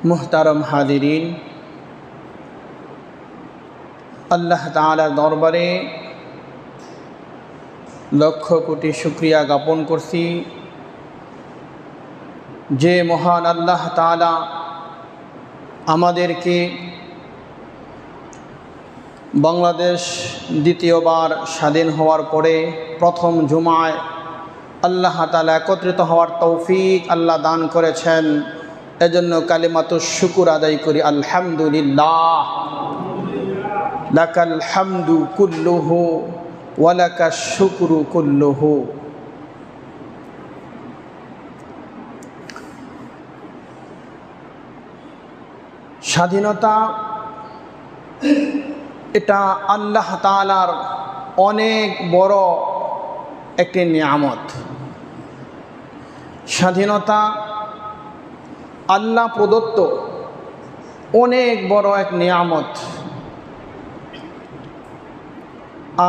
মুহতারম হাদিরিন, আল্লাহ তাআলার দরবারে লক্ষ কোটি শুকরিয়া জ্ঞাপন করছি যে মহান আল্লাহ তাআলা আমাদেরকে বাংলাদেশ দ্বিতীয়বার স্বাধীন হওয়ার পরে প্রথম জুমায় আল্লাহ তাআলা একত্রিত হওয়ার তৌফিক আল্লাহ দান করেছেন। এজন্য কালিমাতুশ শুকর আদায় করি, আলহামদুলিল্লাহ। লাকাল হামদু কুল্লুহু ওয়া লাকাশ শুকরু কুল্লুহু। স্বাধীনতা এটা আল্লাহ তাআলার অনেক বড় একটি নিয়ামত। স্বাধীনতা আল্লাহ প্রদত্ত অনেক বড় এক নিয়ামত,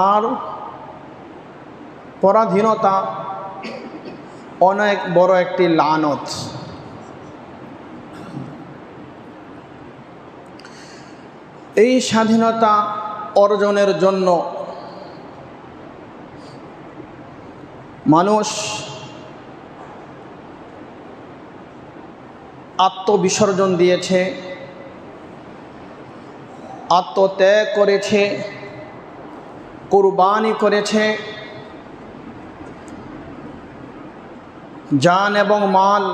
আর পরাধীনতা অনেক বড় একটি লানত। এই স্বাধীনতা অর্জনের জন্য মানুষ আত্মবিসর্জন দিয়েছে, আত্মত্যাগ করেছে, কুরবানি করেছে। জান এবং মাল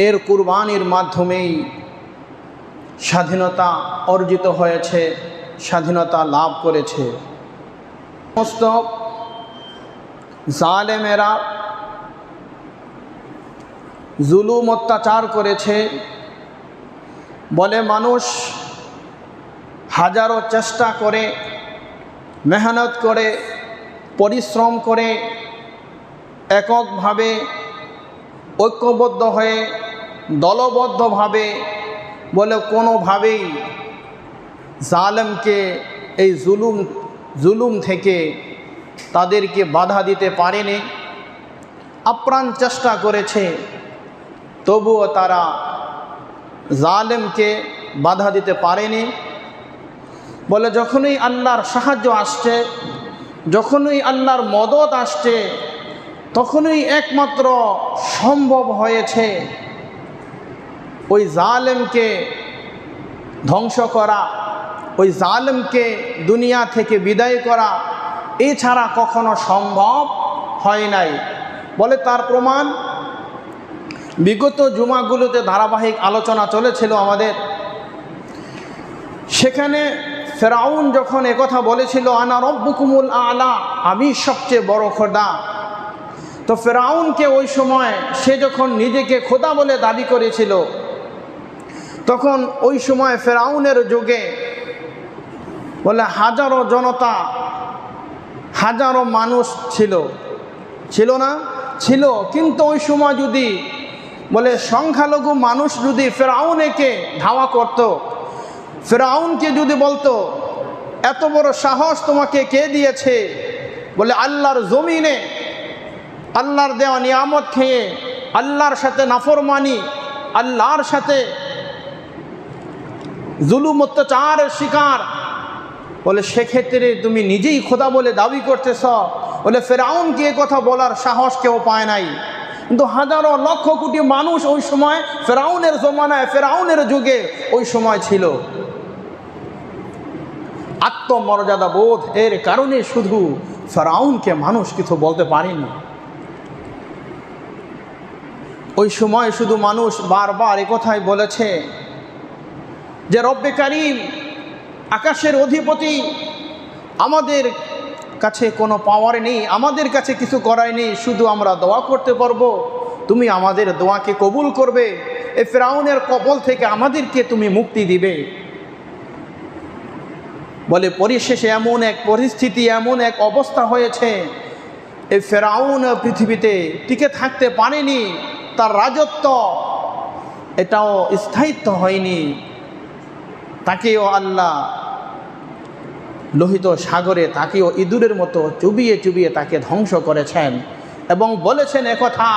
এর কুরবানির মাধ্যমেই স্বাধীনতা অর্জিত হয়েছে, স্বাধীনতা লাভ করেছে। সমস্ত জালেমেরা জুলুম অত্যাচার করেছে বলে মানুষ হাজারো চেষ্টা করে, মেহনত করে, পরিশ্রম করে, এককভাবে ঐক্যবদ্ধ হয়ে দলবদ্ধভাবে বলে কোনোভাবেই জালেমকে এই জুলুম থেকে তাদেরকে বাধা দিতে পারেনি। আপ্রাণ চেষ্টা করেছে, তবুও তারা জালেমকে বাধা দিতে পারেনি। বলে যখনই আল্লাহর সাহায্য আসছে, যখনই আল্লাহর মদত আসছে, তখনই একমাত্র সম্ভব হয়েছে ওই জালেমকে ধ্বংস করা, ওই জালেমকে দুনিয়া থেকে বিদায় করা। এছাড়া কখনো সম্ভব হয় নাই। বলে তার প্রমাণ বিগত জুমাগুলোতে ধারাবাহিক আলোচনা চলেছিল আমাদের। সেখানে ফেরাউন যখন একথা বলেছিল, আনা রব্বুকুমুল আলা, আমি সবচেয়ে বড় খোদা, তো ফেরাউনকে ওই সময় সে যখন নিজেকে খোদা বলে দাবি করেছিল, তখন ওই সময় ফেরাউনের যুগে বলে হাজারো জনতা, হাজারো মানুষ ছিল না? ছিল। কিন্তু ওই সময় যদি বলে সংখ্যালঘু মানুষ যদি ফেরাউনকে ধাওয়া করত, ফেরাউনকে যদি বলতো এত বড় সাহস তোমাকে কে দিয়েছে, বলে আল্লাহর জমিনে আল্লাহর দেওয়া নিয়ামত খেয়ে আল্লাহর সাথে নাফরমানি, আল্লাহর সাথে জুলুম অত্যাচারের শিকার, বলে সেক্ষেত্রে তুমি নিজেই খোদা বলে দাবি করতেছ। বলে ফেরাউনকে এ কথা বলার সাহস কেউ পায় নাই। কিন্তু হাজারো লক্ষ কোটি মানুষ ওই সময় ফেরাউনের জমানায়, ফেরাউনের যুগে ওই সময় ছিল। আত্মমর্যাদা বোধ এর কারণে শুধু ফেরাউনকে মানুষ কিছু বলতে পারেনি। ওই সময় শুধু মানুষ বারবার এ কথাই বলেছে যে রব্বে কারীম, আকাশের অধিপতি, আমাদের কাছে কোনো পাওয়ার নেই, আমাদের কাছে কিছু করার নেই, শুধু আমরা দোয়া করতে পারবো, তুমি আমাদের দোয়াকে কবুল করবে, এই ফেরাউনের কবল থেকে আমাদেরকে তুমি মুক্তি দিবে। বলে পরিশেষে এমন এক পরিস্থিতি, এমন এক অবস্থা হয়েছে, এই ফেরাউন পৃথিবীতে টিকে থাকতে পারেনি, তার রাজত্ব এটাও স্থায়িত্ব হয়নি। তাকেও আল্লাহ লোহিত সাগরে, তাকেও ইঁদুরের মতো চুবিয়ে চুবিয়ে তাকে ধ্বংস করেছেন এবং বলেছেন একথা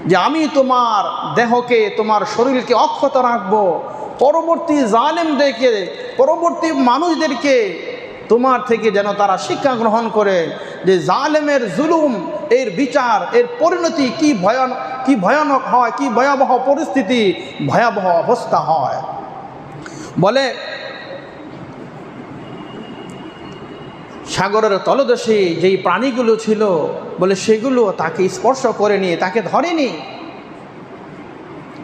যে আমি তোমার দেহকে, তোমার শরীরকে অক্ষত রাখবো, পরবর্তী জালেমদেরকে, পরবর্তী মানুষদেরকে তোমার থেকে যেন তারা শিক্ষা গ্রহণ করে যে জালেমের জুলুম, এর বিচার, এর পরিণতি কি ভয়ানক হয়, কি ভয়াবহ পরিস্থিতি, ভয়াবহ অবস্থা হয়। বলে সাগরের তলদেশে যেই প্রাণীগুলো ছিল, বলে সেগুলো তাকে স্পর্শ করেনি, তাকে ধরেনি,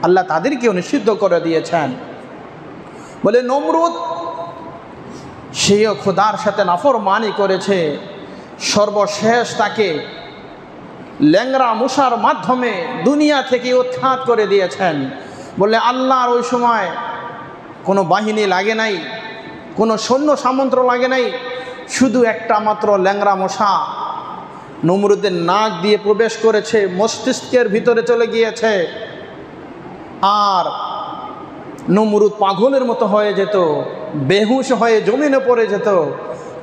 আল্লাহ তাদেরকেও নিষিদ্ধ করে দিয়েছেন। বলে নমরুদ, সেও খোদার সাথে নাফরমানি করেছে, সর্বশেষ তাকে ল্যাংড়া মশার মাধ্যমে দুনিয়া থেকে উৎখাত করে দিয়েছেন। বলে আল্লাহর ওই সময় কোনো বাহিনী লাগে নাই, কোনো সৈন্য সামন্ত লাগে নাই, শুধু একটা মাত্র ল্যাংড়া মশা নমরুদের নাক দিয়ে প্রবেশ করেছে, মস্তিষ্কের ভিতরে চলে গিয়েছে, আর নমরুদ পাগলের মতো হয়ে যেত, বেহুশ হয়ে জমিনে পড়ে যেত।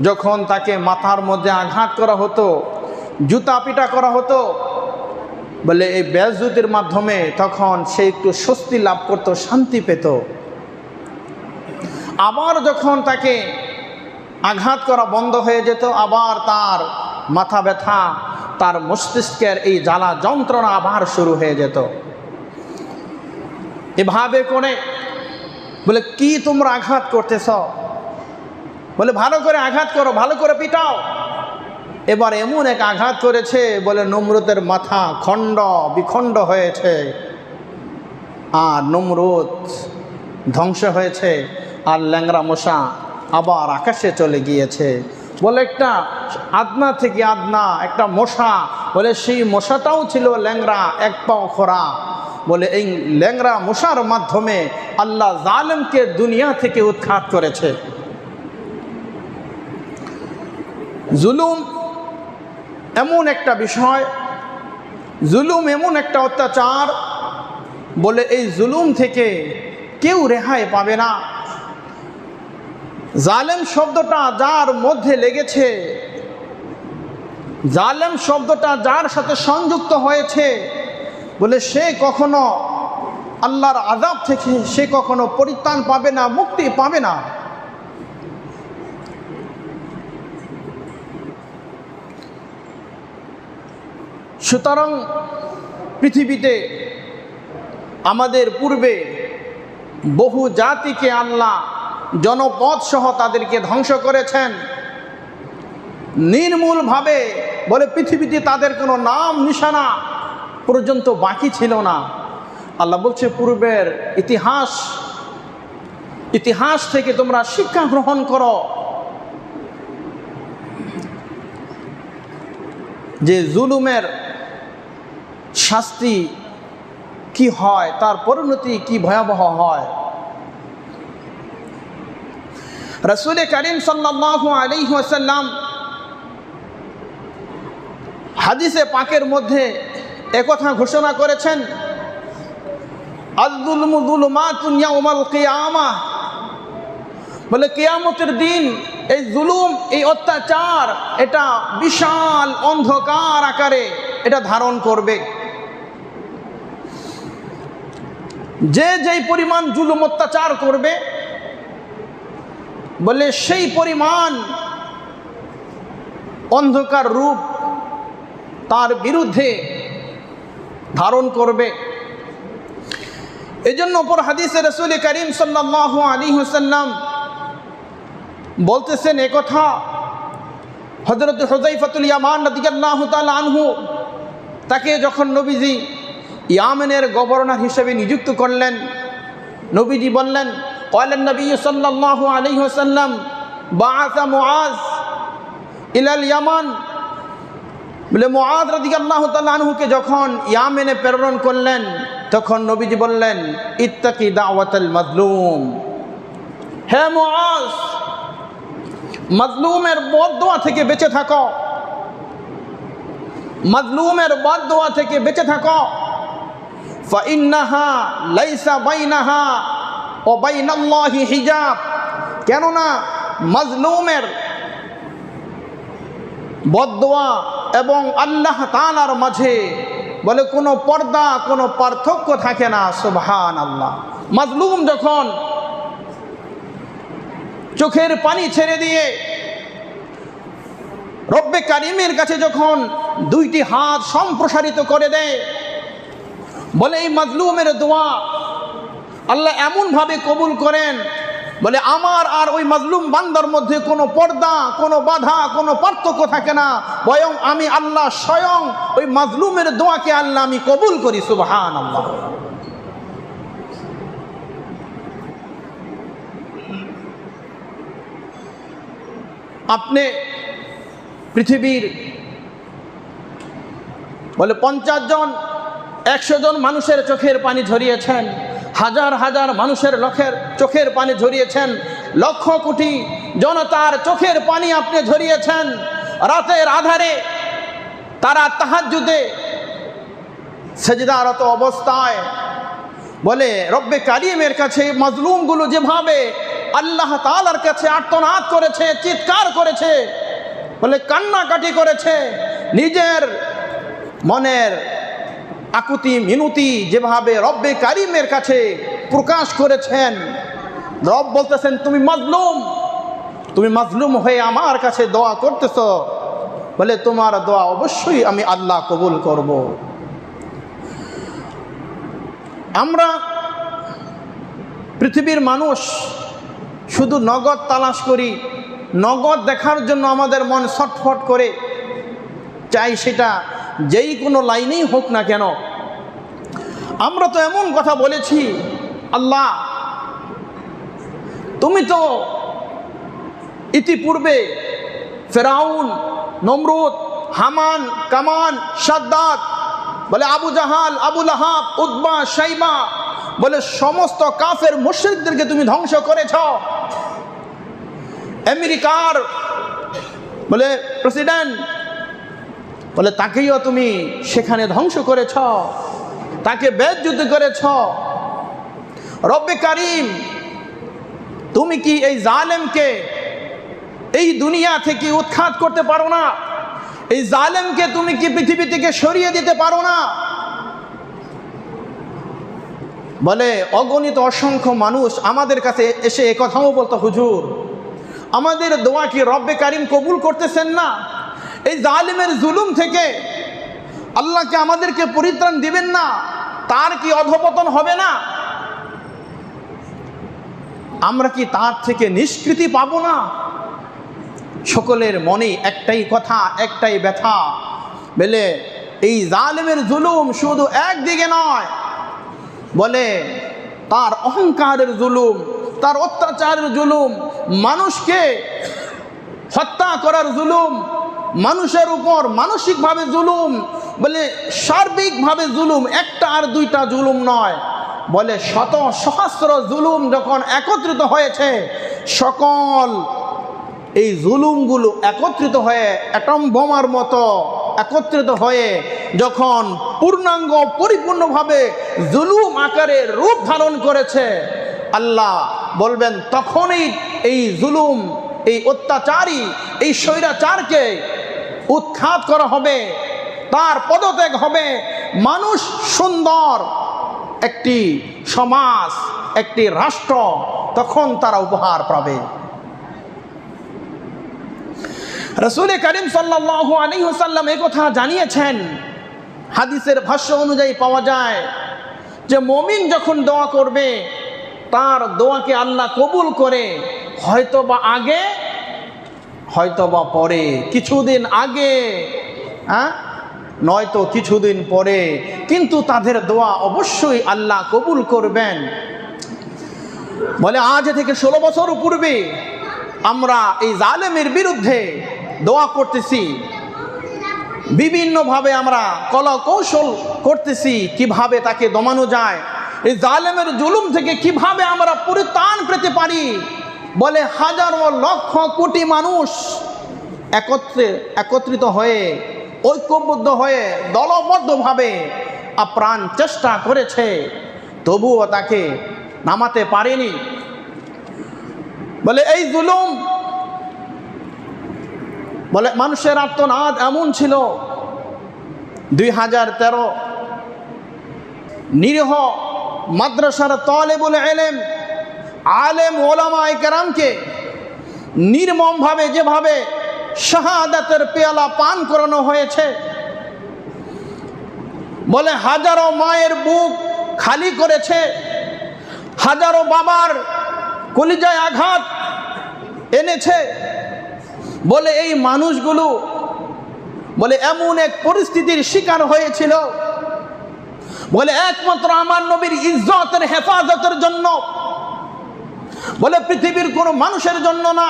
যখন তাকে মাথার মধ্যে আঘাত করা হতো, জুতা পিটা করা হতো, বলে এই বেজ্জতির মাধ্যমে তখন সে একটু স্বস্তি লাভ করত, শান্তি পেত। আবার যখন তাকে আঘাত করা বন্ধ হয়ে যেত, আবার তার মাথা ব্যথা, তার মস্তিষ্কের এই জ্বালা যন্ত্রণা আবার শুরু হয়ে যেত। এভাবে করে বলে কি তোমরা আঘাত করতেছ? বলে ভালো করে আঘাত করো, ভালো করে পিটাও। এবার এমন এক আঘাত করেছে, বলে নমরুদের মাথা খণ্ড বিখণ্ড হয়েছে, আর নমরুদ ধ্বংস হয়েছে, আর ল্যাংড়া মশা আবার আকাশে চলে গিয়েছে। বলে একটা আদনা থেকে আদনা একটা মশা, বলে সেই মশাটাও ছিল ল্যাংড়া, এক পাও খোরা। বলে এই ল্যাংড়া মশার মাধ্যমে আল্লাহ জালেমকে দুনিয়া থেকে উৎখাত করেছে। জুলুম এমন একটা বিষয়, জুলুম এমন একটা অত্যাচার, বলে এই জুলুম থেকে কেউ রেহাই পাবে না। জালেম শব্দটা যার মধ্যে লেগেছে, জালেম শব্দটা যার সাথে সংযুক্ত হয়েছে, বলে সে কখনো আল্লাহর আযাব থেকে সে কখনো পরিত্রাণ পাবে না, মুক্তি পাবে না। সুতরাং পৃথিবীতে আমাদের পূর্বে বহু জাতিকে আল্লাহ জনপদ সহ তাদেরকে ধ্বংস করেছেন নির্মূলভাবে। বলে পৃথিবীতে তাদের কোনো নাম নিশানা পর্যন্ত বাকি ছিল না। আল্লাহ বলছে পূর্বের ইতিহাস থেকে তোমরা শিক্ষা গ্রহণ করো, যে জুলুমের শাস্তি কি হয়, তার পরিণতি কি ভয়াবহ হয়। রাসূল করিম সাল্লাল্লাহু আলাইহি ওয়াসাল্লাম হাদিসে পাকের মধ্যে একথা ঘোষণা করেছেন, আল-যুলমু যুলুমাতুন ইয়াউমাল কিয়ামাহ। বলে কিয়ামতের দিন এই জুলুম, এই অত্যাচার, এটা বিশাল অন্ধকার আকারে এটা ধারণ করবে। যে যেই পরিমাণ জুলুম অত্যাচার করবে, বলে সেই পরিমাণ অন্ধকার রূপ তার বিরুদ্ধে ধারণ করবে। এজন্য অপর হাদিসে রাসূল করিম সাল্লাল্লাহু আলাইহি ওয়াসাল্লাম বলতেছেন একথা, হযরত হুযায়ফাতুল ইয়ামান রাদিয়াল্লাহু তাআলা আনহু, তাকে যখন নবীজি ইয়ামেনের গভর্নর হিসেবে নিযুক্ত করলেন, নবীজি বললেন, ক্বালান নবী সাল্লাল্লাহু আলাইহি ওয়াসাল্লাম বাআসা মুআজ ইলাল ইয়ামান। বলে মুআজ রাদিয়াল্লাহু তাআলা আনহুকে যখন ইয়ামেনে প্রেরণ করলেন, তখন নবীজি বললেন, ইত্তাকি দাওয়াতাল মাজলুম। হে মুআজ, মাজলুমের বদদোয়া থেকে বেঁচে থাকো, মাজলুমের বদদোয়া থেকে বেঁচে থাকো। ফাইন্নাহা লাইসা বাইনাহা ওয়া বাইনাল্লাহি হিজাব। কেননা মাজলুমের বদদোয়া এবং আল্লাহ তাআলার মাঝে বলে কোনো পর্দা, কোনো পার্থক্য থাকে না। সুবহানাল্লাহ। মাজলুম যখন চোখের পানি ছেড়ে দিয়ে রব্বে কারিমের কাছে যখন দুইটি হাত সম্প্রসারিত করে দেয়, বলে এই মাজলুমের দোয়া আল্লাহ এমনভাবে কবুল করেন, বলে আমার আর ওই মাজলুম বান্দার মধ্যে কোনো পর্দা, কোনো বাধা, কোনো পার্থক্য থাকে না। বরং আমি আল্লাহ স্বয়ং ওই মাজলুমের দোয়াকে আল্লাহ আমি কবুল করি। সুবহানাল্লাহ। আপনি পৃথিবীর বলে 50 জন 100 জন মানুষের চোখের পানি ঝরিয়েছেন, হাজার হাজার মানুষের চোখের পানি ঝরিয়েছেন, লক্ষ কোটি জনতার চোখের পানি আপনি ঝরিয়েছেন। রাতের আধারে তারা তাহাজ্জুদে সেজদারত অবস্থায় বলে রব্বে কারিমের কাছে মাজলুমগুলো যেভাবে আল্লাহ তাআলার কাছে আর্তনাদ করেছে, চিৎকার করেছে, বলে কান্নাকাটি করেছে, নিজের মনের আকুতি মিনতি যেভাবে রব্বে কারিমের কাছে প্রকাশ করেছেন, রব বলতেছেন তুমি মাজলুম হয়ে আমার কাছে দোয়া করতেছ, বলে তোমার দোয়া অবশ্যই আমি আল্লাহ কবুল করব। আমরা পৃথিবীর মানুষ শুধু নগদ তালাশ করি, নগদ দেখার জন্য আমাদের মন ছটফট করে, চাই সেটা যেই কোনো লাইনেই হোক না কেন। আমরা তো এমন কথা বলেছি, আল্লাহ তুমি তো ইতিপূর্বে ফেরাউন, নমরুদ, হামান, কামান, সাদ্দাত, বলে আবু জাহাল, আবু লাহাব, উতবা, শাইবা, বলে সমস্ত কাফের মুশরিকদেরকে তুমি ধ্বংস করেছ। আমেরিকার বলে প্রেসিডেন্ট, বলে তাকেও তুমি সেখানে ধ্বংস করেছ, তাকে বেজ্জুত করেছ। রব্বে কারিম তুমি কি এই জালেমকে এই দুনিয়া থেকে উৎখাত করতে পারো না? এই জালেমকে তুমি কি পৃথিবী থেকে সরিয়ে দিতে পারো না? বলে অগণিত অসংখ্য মানুষ আমাদের কাছে এসে এ কথাও বলতো, হুজুর আমাদের দোয়া কি রব্বে কারিম কবুল করতেছেন না? এই জালিমের জুলুম থেকে আল্লাহকে আমাদেরকে পরিত্রাণ দিবেন না? তার কি অধঃপতন হবে না? আমরা কি তার থেকে নিষ্কৃতি পাবো না? সকলের মনে একটাই কথা, একটাই ব্যথা, বলে এই জালিমের জুলুম শুধু একদিকে নয়, বলে তার অহংকারের জুলুম, তার অত্যাচারের জুলুম, মানুষকে হত্যা করার জুলুম, মানুষের উপর মানসিকভাবে জুলুম, বলে সার্বিকভাবে জুলুম, একটা আর দুইটা জুলুম নয়, বলে শত সহস্র জুলুম যখন একত্রিত হয়েছে, সকল এই জুলুমগুলো একত্রিত হয়ে অ্যাটম বোমার মতো একত্রিত হয়ে যখন পূর্ণাঙ্গ পরিপূর্ণভাবে জুলুম আকারে রূপ ধারণ করেছে, আল্লাহ বলবেন তখনই এই জুলুম, এই অত্যাচারী, এই স্বৈরাচারকে উৎখাত করা হবে, তার পদত্যাগ হবে। মানুষ সুন্দর একটি সমাজ, একটি রাষ্ট্র তখন তারা উপহার পাবে। রাসূল করিম সাল্লাল্লাহু আলাইহি ওয়াসাল্লাম এই কথা জানিয়েছেন। হাদিসের ভাষ্য অনুযায়ী পাওয়া যায় যে মুমিন যখন দোয়া করবে, তার দোয়াকে আল্লাহ কবুল করে, হয়তোবা আগে, হয়তোবা পরে, কিছুদিন আগে, নয়তো কিছুদিন পরে, কিন্তু তাদের দোয়া অবশ্যই আল্লাহ কবুল করবেন। বলে আজ থেকে 16 বছর পূর্বে আমরা এই জালেমের বিরুদ্ধে দোয়া করতেছি, বিভিন্নভাবে আমরা কলা কৌশল করতেছি কিভাবে তাকে দমানো যায়, এই জালেমের জুলুম থেকে কিভাবে আমরা পরিত্রাণ পেতে পারি। বলে হাজারো লক্ষ কোটি মানুষ একত্রিত হয়ে, ঐক্যবদ্ধ হয়ে, দলবদ্ধভাবে আপ্রাণ চেষ্টা করেছে, তবুও তাকে নামাতে পারেনি। বলে এই জুলুম, বলে মানুষের আর্তনাদ এমন ছিল, 2013 নিরীহ মাদ্রাসার তালেবুল ইলম আলেম ওলামায়ে কেরামকে নির্মমভাবে যেভাবে শাহাদাতের পেয়ালা পান করানো হয়েছে, বলে হাজারো মায়ের বুক খালি করেছে, হাজারো বাবার কলিজায় আঘাত এনেছে। বলে এই মানুষগুলো বলে এমন এক পরিস্থিতির শিকার হয়েছিল, বলে একমাত্র আমার নবীর ইজ্জতের হেফাজতের জন্য, বলে পৃথিবীর কোনো মানুষের জন্য না,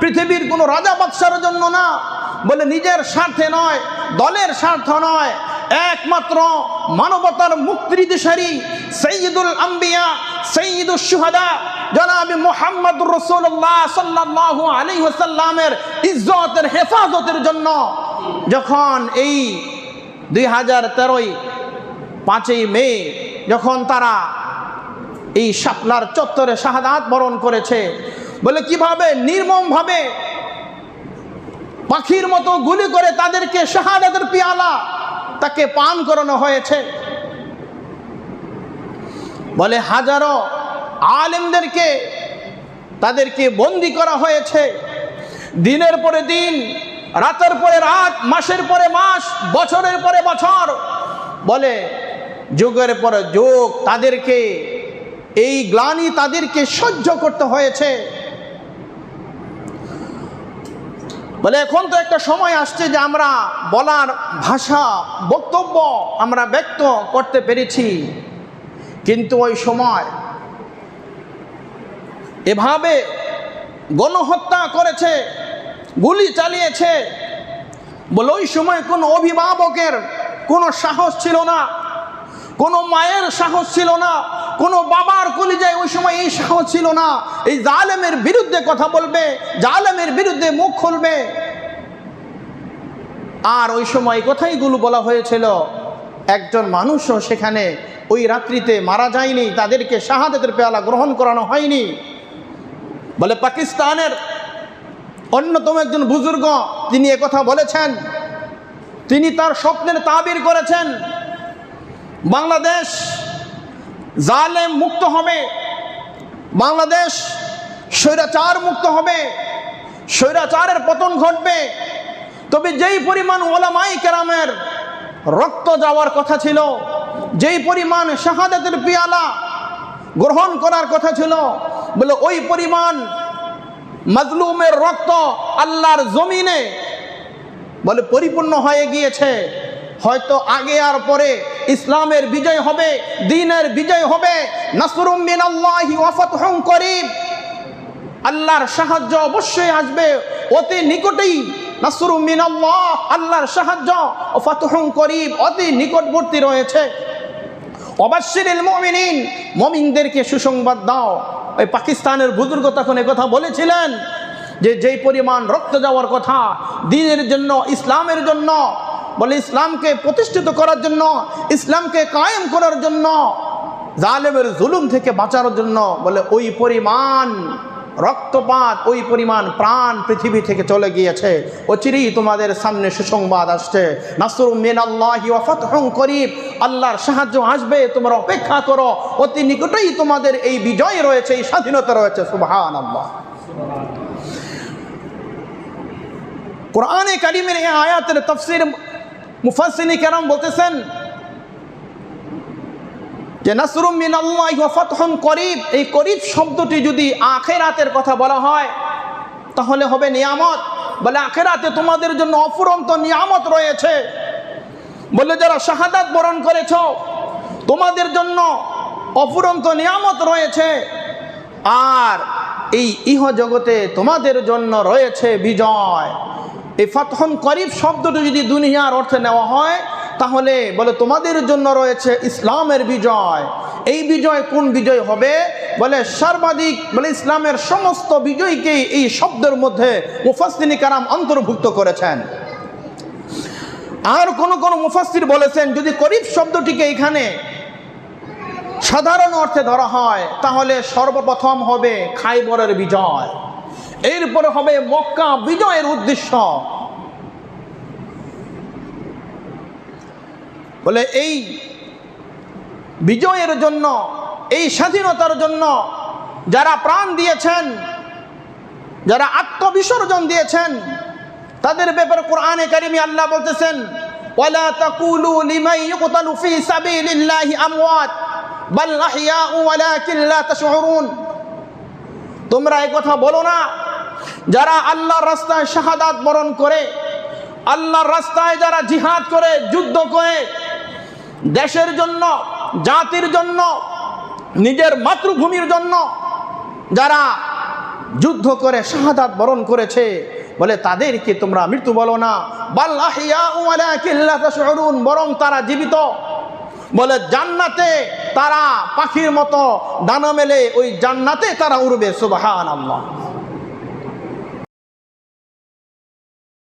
পৃথিবীর কোনো রাজা বাদশার জন্য না, বলে নিজের স্বার্থে নয়, দলের স্বার্থ নয়, একমাত্র মানবতার মুক্তির দিশারি সাইয়্যিদুল আম্বিয়া সাইয়্যিদুশ শুহাদা জনাব মুহাম্মদুর রাসূলুল্লাহ সাল্লাল্লাহু আলাইহি ওয়াসাল্লামের ইজ্জতের হেফাজতের জন্য যখন এই 2013 5ই মে যখন তারা এই শাপলার চত্বরে শাহাদাত বরণ করেছে, বলে কিভাবে নির্মমভাবে পাখির মতো গুলি করে তাদেরকে শাহাদাতের পিয়ালা তাকে পান করানো হয়েছে। বলে হাজারো আলেমদেরকে তাদেরকে বন্দী করা হয়েছে, দিনের পরে দিন, রাতের পরে রাত, মাসের পরে মাস, বছরের পরে বছর, বলে যুগের পরে যুগ তাদেরকে এই গ্লানি তাদেরকে সহ্য করতে হয়েছে। বলে এখন তো একটা সময় আসছে যে আমরা বলার ভাষা বক্তব্য আমরা ব্যক্ত করতে পেরেছি, কিন্তু ওই সময় এভাবে গণহত্যা করেছে, গুলি চালিয়েছে, বলে ওই সময় কোনো অভিভাবকের কোনো সাহস ছিল না, কোনো মায়ের সাহস ছিল না, কোনো বাবার কলিজায় ওই সময় এই সাহস ছিল না এই জালেমের বিরুদ্ধে কথা বলবে, জালেমের বিরুদ্ধে মুখ খুলবে। আর ওই সময় কথাইগুলো বলা হয়েছিল, একজন মানুষও সেখানে ওই রাত্রিতে মারা যায়নি, তাদেরকে শাহাদাতের পেয়ালা গ্রহণ করানো হয়নি। বলে পাকিস্তানের অন্যতম একজন বুজুর্গ তিনি একথা বলেছেন, তিনি তার স্বপ্নের তাবির করেছেন, বাংলাদেশ জালেম মুক্ত হবে, বাংলাদেশ স্বৈরাচার মুক্ত হবে, স্বৈরাচারের পতন ঘটবে। তবে যেই পরিমাণ ওলামায়ে কেরামের রক্ত যাওয়ার কথা ছিল, যেই পরিমাণ শাহাদাতের পিয়ালা গ্রহণ করার কথা ছিল, বলে ওই পরিমাণ মাজলুমের রক্ত আল্লাহর জমিনে বলে পরিপূর্ণ হয়ে গিয়েছে। হয়তো আগে আর পরে ইসলামের বিজয় হবে, দ্বীনের বিজয় হবে, নাসরুম মিনাল্লাহি ওয়া ফাতহুন করিব, আল্লাহর সাহায্য অবশ্যই আসবে অতি নিকটেই। নাসরুম মিনাল্লাহ, আল্লাহর সাহায্য, ও ফাতহুন করিব, অতি নিকটবর্তী রয়েছে। ওয়াবাশশিরিল মুমিনিন, মুমিনদেরকে সুসংবাদ দাও। ওই পাকিস্তানের বুজুর্গ তখন কথা বলেছিলেন যে যেই পরিমাণ রক্ত যাওয়ার কথা দ্বীনের জন্য, ইসলামের জন্য, বলে ইসলামকে প্রতিষ্ঠিত করার জন্য, ইসলামকে কায়েম করার জন্য, জালেমের জুলুম থেকে বাঁচানোর জন্য, বলে ওই পরিমাণ রক্তপাত, ওই পরিমাণ প্রাণ পৃথিবী থেকে চলে গিয়েছে। অচিরেই তোমাদের সামনে সুসংবাদ আসছে, নাসরুম মিনাল্লাহি ওয়া ফাতহুন করিব, আল্লাহর সাহায্য আসবে, তোমরা অপেক্ষা করো, অতি নিকটেই তোমাদের এই বিজয় রয়েছে, এই স্বাধীনতা রয়েছে। সুবহানাল্লাহ। কোরআনে কারীমের এই আয়াতের তাফসীর মুফাসসিরিন কেরাম বলতেছেন যে নাসরুম মিনাল্লাহি ওয়া ফাতহুন করিব, এই করিব শব্দটি যদি আখিরাতের কথা বলা হয় তাহলে হবে নিয়ামত। বলে আখিরাতে তোমাদের জন্য অফুরন্ত নিয়ামত রয়েছে। বলে যারা শাহাদাত বরণ করেছো তোমাদের জন্য অফুরন্ত নিয়ামত রয়েছে, আর এই ইহ জগতে তোমাদের জন্য রয়েছে বিজয়। এই ফাতহুন করিব শব্দটি যদি দুনিয়ার অর্থে নেওয়া হয় তাহলে বলে তোমাদের জন্য রয়েছে ইসলামের বিজয়। এই বিজয় কোন বিজয় হবে? বলে সর্বাধিক, বলে ইসলামের সমস্ত বিজয়কেই এই শব্দের মধ্যে মুফাসসিরিন কেরাম অন্তর্ভুক্ত করেছেন। আর কোন কোন মুফাসসির বলেছেন যদি করিব শব্দটিকে এখানে সাধারণ অর্থে ধরা হয় তাহলে সর্বপ্রথম হবে খাইবরের বিজয়, এরপরে হবে মক্কা বিজয়ের উদ্দেশ্য। বলে এই বিজয়ের জন্য, এই স্বাধীনতার জন্য যারা প্রাণ দিয়েছেন, যারা আত্মবিসর্জন দিয়েছেন, তাদের ব্যাপারে কোরআনে কারিমে আল্লাহ বলতেছেন, ওয়ালা তাকুলু লিমান ইউকতালু ফি সাবিলিল্লাহি আমওয়াত বাল আহইয়াউ ওয়ালাকিন লা তাশউরুন। তোমরা এই কথা বলো না, যারা আল্লাহর রাস্তায় শাহাদাত বরণ করে, আল্লাহর রাস্তায় যারা জিহাদ করে, যুদ্ধ করে, দেশের জন্য, জাতির জন্য, নিজের মাতৃভূমির জন্য যারা যুদ্ধ করে শাহাদাত বরণ করেছে, বলে তাদেরকে তোমরা মৃত্যু বলো না, বাল আহইয়াউ ওয়ালাকিন লা তাশউরুন, বরং তারা জীবিত। বলে জান্নাতে তারা পাখির মতো ডানা মেলে ওই জান্নাতে তারা উড়বে। সুবহানাল্লাহ।